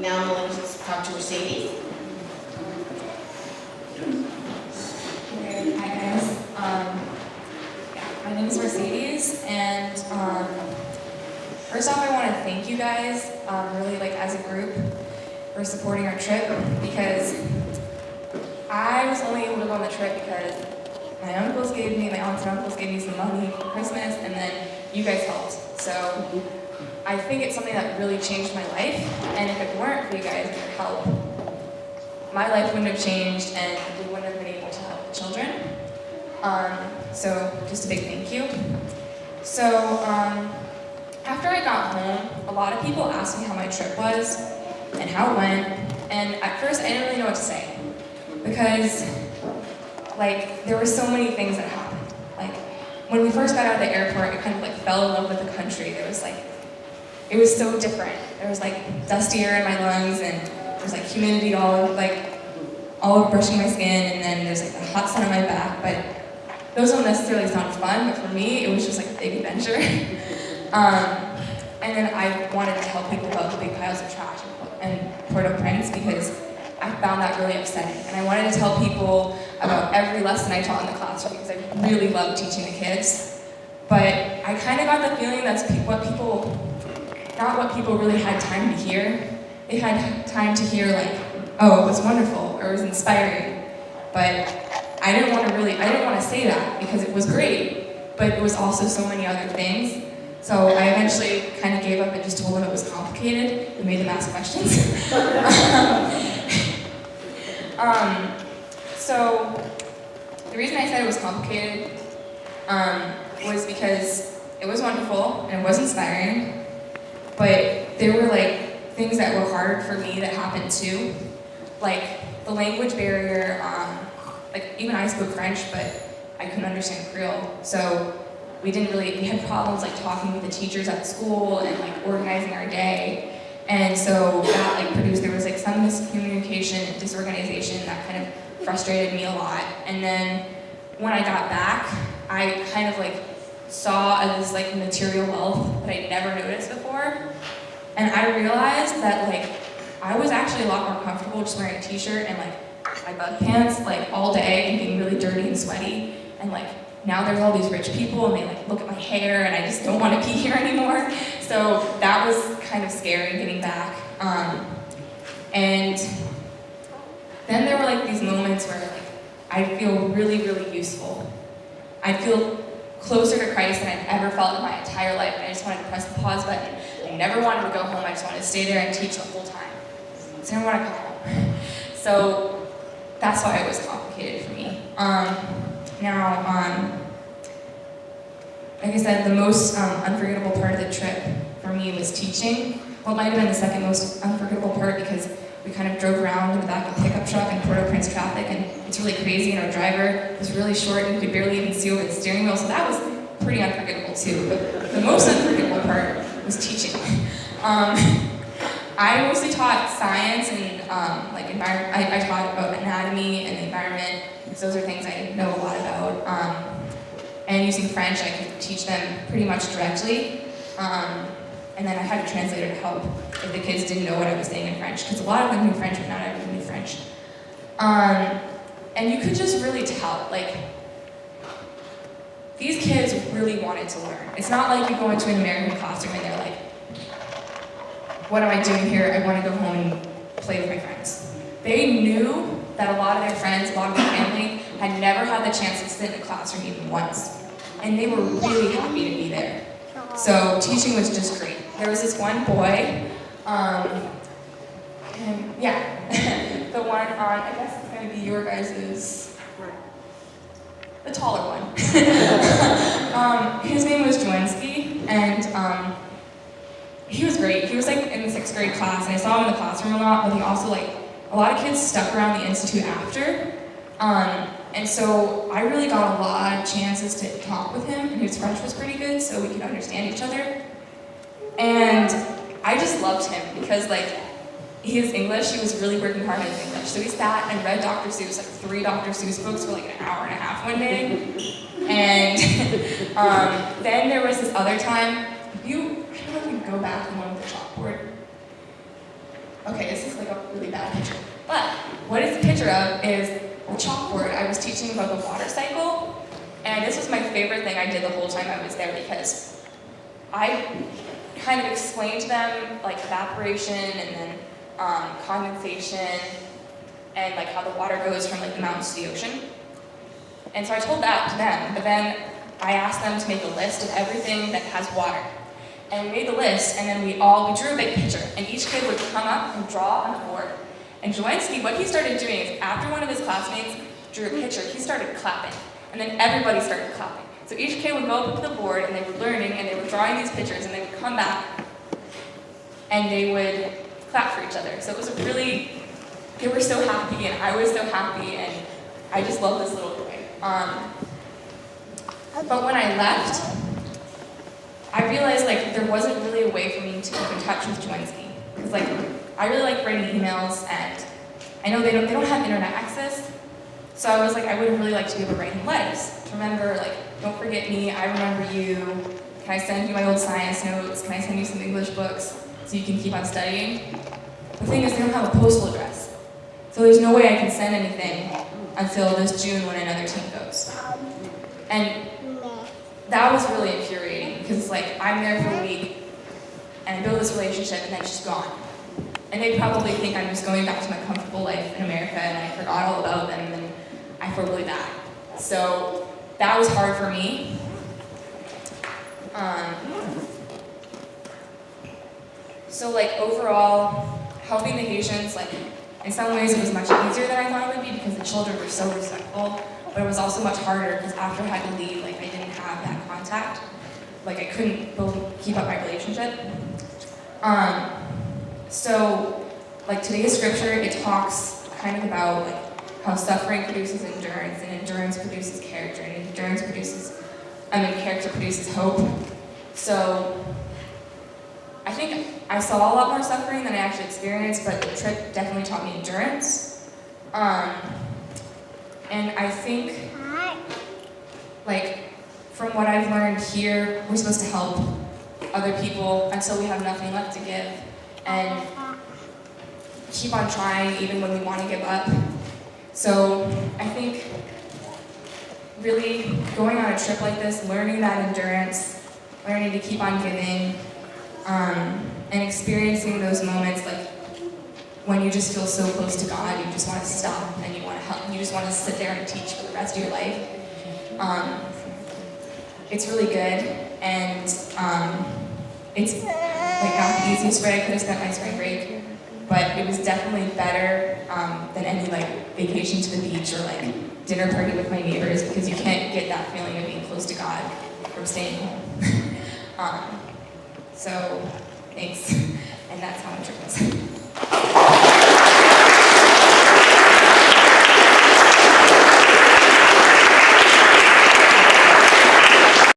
now I'm going to talk to Mercedes. Okay, hi guys. My name is Mercedes, and first off, I want to thank you guys, really like as a group, for supporting our trip, because I was only able to go on the trip because my aunts and uncles gave me some money for Christmas, and then you guys helped. So I think it's something that really changed my life, and if it weren't for you guys and your help, my life wouldn't have changed, and we wouldn't have been able to help the children. So just a big thank you. So after I got home, a lot of people asked me how my trip was and how it went, and at first I didn't really know what to say, because like there were so many things that happened. Like when we first got out of the airport, I kind of like fell in love with the country. It was so different. There was like dusty air in my lungs, and there's like humidity all over brushing my skin, and then there's like the hot sun on my back. But those don't necessarily sound fun, but for me, it was just like a big adventure. And then I wanted to tell people about the big piles of trash in Port-au-Prince, because I found that really upsetting. And I wanted to tell people about every lesson I taught in the classroom, because I really loved teaching the kids. But I kind of got the feeling that's not what people really had time to hear. They had time to hear like, oh, it was wonderful, or it was inspiring. But I didn't want to say that, because it was great, but it was also so many other things. So I eventually kind of gave up and just told them it was complicated and made them ask questions. So the reason I said it was complicated was because it was wonderful and it was inspiring, but there were like things that were hard for me that happened too, like the language barrier. Like even I spoke French, but I couldn't understand Creole, so we had problems like talking with the teachers at school and like organizing our day, and so that like there was like some miscommunication and disorganization that kind of frustrated me a lot. And then when I got back, I kind of like saw this like material wealth that I'd never noticed before, and I realized that like I was actually a lot more comfortable just wearing a t-shirt and like my bug pants like all day and being really dirty and sweaty, and like now there's all these rich people and they like look at my hair and I just don't want to be here anymore. So that was kind of scary getting back. And then there were like these moments where like I feel really, really useful. I feel closer to Christ than I've ever felt in my entire life, and I just wanted to press the pause button. I never wanted to go home. I just wanted to stay there and teach the whole time. So I didn't want to come home. So that's why it was complicated for me. Like I said, the most unforgettable part of the trip for me was teaching. Well, it might have been the second most unforgettable part, because we kind of drove around in the back of a pickup truck in Port-au-Prince traffic, and it's really crazy, and our driver was really short and you could barely even see over the steering wheel, so that was pretty unforgettable too. But the most unforgettable part was teaching. I mostly taught science and like environment. I taught about anatomy and the environment, because those are things I know a lot about. And using French, I could teach them pretty much directly. And then I had a translator to help if the kids didn't know what I was saying in French, because a lot of them knew French, but not everyone knew French. And you could just really tell, like, these kids really wanted to learn. It's not like you go into an American classroom and they're like, what am I doing here? I want to go home and play with my friends. They knew that a lot of their friends, a lot of their family, had never had the chance to sit in a classroom even once. And they were really happy to be there. So teaching was just great. There was this one boy, and yeah, the one on, I guess it's going to be your guys's, the taller one. His name was Joanski, and he was great. He was like in the 6th grade class, and I saw him in the classroom a lot, but he also like, a lot of kids stuck around the institute after. And so I really got a lot of chances to talk with him, and his French was pretty good, so we could understand each other. And I just loved him because like, his English, he was really working hard on his English. So he sat and read Dr. Seuss, like 3 Dr. Seuss books for like an hour and a half one day. And then there was this other time, I don't know if you can go back and one with the chalkboard. Okay, this is like a really bad picture. But what it's a picture of is the chalkboard. I was teaching about the water cycle, and this was my favorite thing I did the whole time I was there because I kind of explained to them like evaporation and then condensation and like how the water goes from like the mountains to the ocean. And so I told that to them, but then I asked them to make a list of everything that has water. And we made the list, and then we drew a big picture, and each kid would come up and draw on the board. And Joanski, what he started doing is after one of his classmates drew a picture, he started clapping. And then everybody started clapping. So each kid would go up to the board, and they were learning, and they were drawing these pictures, and they would come back, and they would clap for each other. So it was they were so happy, and I was so happy, and I just love this little boy. But when I left, I realized like there wasn't really a way for me to keep in touch with Joanski. Because like I really like writing emails, and I know they don't have internet access. So I was like, I would really like to be able to write him letters. To remember, like, don't forget me, I remember you. Can I send you my old science notes? Can I send you some English books so you can keep on studying? The thing is, they don't have a postal address. So there's no way I can send anything until this June when another team goes. And that was really infuriating because it's like, I'm there for a week and I build this relationship and then she's gone. And they probably think I'm just going back to my comfortable life in America and I forgot all about them and I feel really bad. So that was hard for me. So like overall, helping the Haitians, like in some ways it was much easier than I thought it would be because the children were so respectful, but it was also much harder because after I had to leave, like I didn't have that contact. Like I couldn't keep up my relationship. So like today's scripture, it talks kind of about like how suffering produces endurance and endurance produces character and endurance character produces hope. So I think I saw a lot more suffering than I actually experienced, but the trip definitely taught me endurance. And I think, like, from what I've learned here, we're supposed to help other people until we have nothing left to give, and keep on trying even when we want to give up. So I think really going on a trip like this, learning that endurance, learning to keep on giving, and experiencing those moments like when you just feel so close to God, you just want to stop and you want to help, you just want to sit there and teach for the rest of your life. It's really good, and it's like not the easiest way I could have spent my spring break, but it was definitely better than any like vacation to the beach or like dinner party with my neighbors because you can't get that feeling of being close to God from staying home. So thanks, and that's how my trip was.